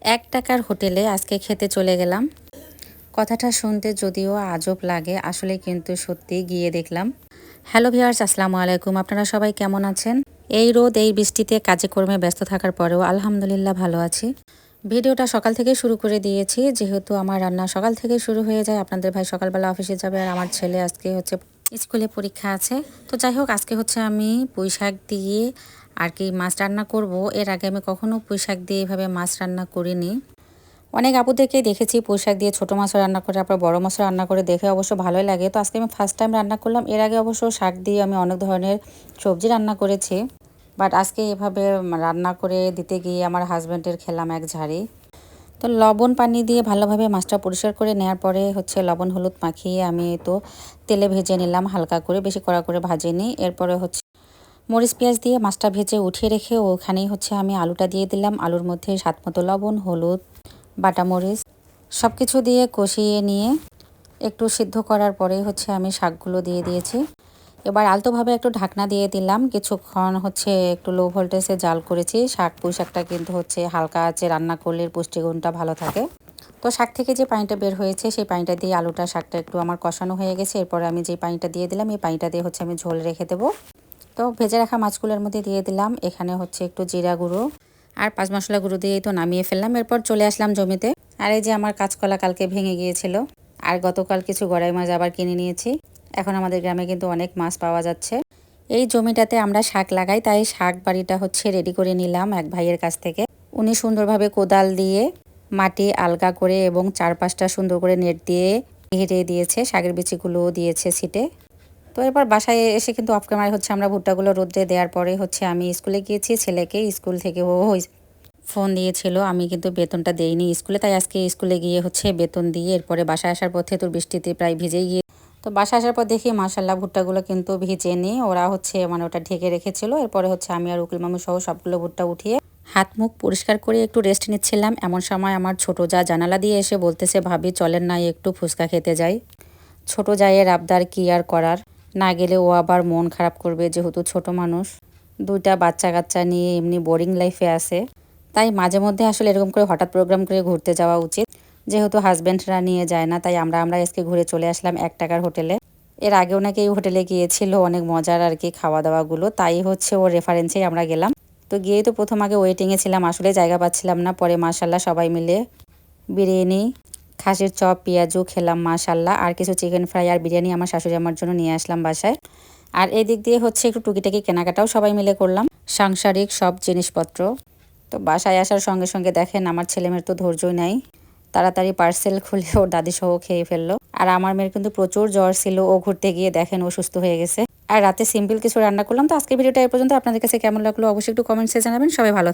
৳১ হোটেলে আজকে খেতে চলে গেলাম। কথাটা শুনতে যদিও আজব লাগে, আসলে কিন্তু সত্যি গিয়ে দেখলাম। হ্যালো ভিউয়ার্স, আসসালামু আলাইকুম। আপনারা সবাই কেমন আছেন? এই রোদ এই বৃষ্টিতে কাজে কর্মে ব্যস্ত থাকার পরেও আলহামদুলিল্লাহ ভালো আছি। ভিডিওটা সকাল থেকে শুরু করে দিয়েছি, যেহেতু আমার রান্না সকাল থেকে শুরু হয়ে যায়। আপনাদের ভাই সকালবেলা অফিসে যাবে আর আমার ছেলে আজকে হচ্ছে স্কুলে পরীক্ষা আছে। তো যাই হোক, আজকে হচ্ছে আমি পুঁইশাক দিয়ে আর কি মাছ রান্না করব। এর আগে আমি কখনো পুঁইশাক দিয়ে এভাবে মাছ রান্না করিনি। অনেক আপুদেরকেই দেখেছি পুঁইশাক দিয়ে ছোটো মাছও রান্না করে, তারপর বড় মাছও রান্না করে, দেখে অবশ্য ভালোই লাগে। তো আজকে আমি ফার্স্ট টাইম রান্না করলাম। এর আগে অবশ্য শাক দিয়ে আমি অনেক ধরনের সবজি রান্না করেছি, বাট আজকে এভাবে রান্না করে দিতে গিয়ে আমার হাজব্যান্ডের খেলাম এক ঝাড়ি। তো লবণ পানি দিয়ে ভালোভাবে মাছটা পরিষ্কার করে নেওয়ার পরে হচ্ছে লবণ হলুদ মাখিয়ে আমি তো তেলে ভেজে নিলাম হালকা করে, বেশি কড়া করে ভাজিনি। এরপরে হচ্ছে মরিচ পেঁয়াজ দিয়ে মাছটা ভেজে উঠিয়ে রেখে ওখানেই হচ্ছে আমি আলুটা দিয়ে দিলাম। আলুর মধ্যে স্বাদমতো লবণ, হলুদ, বাটা মরিচ সব কিছু দিয়ে কষিয়ে নিয়ে একটু সিদ্ধ করার পরেই হচ্ছে আমি শাকগুলো দিয়ে দিয়েছি। এবার আলতোভাবে একটু ঢাকনা দিয়ে দিলাম। কিছুক্ষণ হচ্ছে একটু লো ভোল্টেজে জাল করেছি। পুঁইশাকটা কিন্তু হচ্ছে হালকা আঁচে রান্না করলে পুষ্টিগুণটা ভালো থাকে। তো শাক থেকে যে পানিটা বের হয়েছে সেই পানিটা দিয়ে আলুটা শাকটা একটু আমার কষানো হয়ে গেছে। এরপরে আমি যে পানিটা দিয়ে দিলাম, এই পানিটা দিয়ে হচ্ছে আমি ঝোল রেখে দেবো। তো ভেজে রাখা মাছগুলোর মধ্যে দিয়ে দিলাম এখানে হচ্ছে একটু জিরা গুঁড়ো আর 5 মশলা গুঁড়ো দিয়ে তো নামিয়ে ফেললাম। এরপর চলে আসলাম জমিতে। আর এই যে আমার কাঁচকলা কালকে ভেঙে গিয়েছিল, আর গতকাল কিছু গড়াই মাছ আবার কিনে নিয়েছি। এখন আমাদের গ্রামে কিন্তু অনেক মাছ পাওয়া যাচ্ছে। এই জমিটাতে আমরা শাক লাগাই, তাই শাক বাড়িটা হচ্ছে রেডি করে নিলাম এক ভাইয়ের কাছ থেকে। উনি সুন্দরভাবে কোদাল দিয়ে মাটি আলগা করে এবং চারপাশটা সুন্দর করে নেট দিয়ে ঘিরে দিয়েছে, শাকের বিচিগুলোও দিয়েছে ছিটে। তো এরপর বাসায় এসে কিন্তু অফ ক্যামেরায় হচ্ছে আমরা ভুট্টাগুলো রোদ্রে দেওয়ার পরে হচ্ছে আমি স্কুলে গিয়েছি। ছেলেকে স্কুল থেকে ও ফোন দিয়েছিল, আমি কিন্তু বেতনটা দেইনি স্কুলে, তাই আজকে স্কুলে গিয়ে হচ্ছে বেতন দিয়ে এরপরে বাসায় আসার পথে তোর বৃষ্টিতে প্রায় ভিজেই গিয়ে। তো বাসায় আসার পর দেখি মাশাল্লাহ ভুট্টাগুলো কিন্তু ভিজেনি, ওরা হচ্ছে ওটা ঢেকে রেখেছিল। এরপরে হচ্ছে আমি আর উকিল মামু সহ সবগুলো ভুট্টা উঠিয়ে হাত মুখ পরিষ্কার করে একটু রেস্ট নিচ্ছিলাম। এমন সময় আমার ছোট যা জানালা দিয়ে এসে বলতেছে, ভাবি চলেন না একটু ফুচকা খেতে যাই। ছোট জায়ের আবদার কি আর করার, না গেলে ও আবার মন খারাপ করবে, যেহেতু ছোট মানুষ, দুইটা বাচ্চা কাচ্চা নিয়ে এমনি বোরিং লাইফে আছে। তাই মাঝে মধ্যে আসলে এরকম করে হঠাৎ প্রোগ্রাম করে ঘুরতে যাওয়া উচিত। যেহেতু হাজব্যান্ডরা নিয়ে যায় না, তাই আমরা আজকে ঘুরে চলে আসলাম ৳1 হোটেলে। এর আগেও নাকি এই হোটেলে গিয়েছিল, অনেক মজার আর কি খাওয়া দাওয়াগুলো, তাই হচ্ছে ওর রেফারেন্সেই আমরা গেলাম। তো গিয়েই তো প্রথম আগে ওয়েটিংয়ে ছিলাম, আসলে জায়গা পাচ্ছিলাম না। পরে মাশাল্লাহ সবাই মিলে বিরিয়ানি, খাসির চপ, পেঁয়াজু খেলাম মাশাল্লাহ। আর কিছু চিকেন ফ্রাই আর বিরিয়ানি আমার শাশুড়ি আমার জন্য নিয়ে আসলাম বাসায়। আর এই দিক দিয়ে হচ্ছে একটু টুকিটাকি কেনাকাটাও সবাই মিলে করলাম, সাংসারিক সব জিনিসপত্র। তো বাসায় আসার সঙ্গে সঙ্গে দেখেন আমার ছেলেমেয়ের তো ধৈর্যই নাই, তাড়াতাড়ি পার্সেল খুলে ওর দাদি সহ খেয়ে ফেললো। আর আমার মেয়ের কিন্তু প্রচুর জ্বর ছিল, ও ঘুরতে গিয়ে দেখেন ও সুস্থ হয়ে গেছে। আর রাতে সিম্পল কিছু রান্না করলাম। তো আজকে ভিডিওটা এই পর্যন্ত। আপনাদের কাছে কেমন লাগলো অবশ্যই একটু কমেন্টসে জানাবেন। সবাই ভালো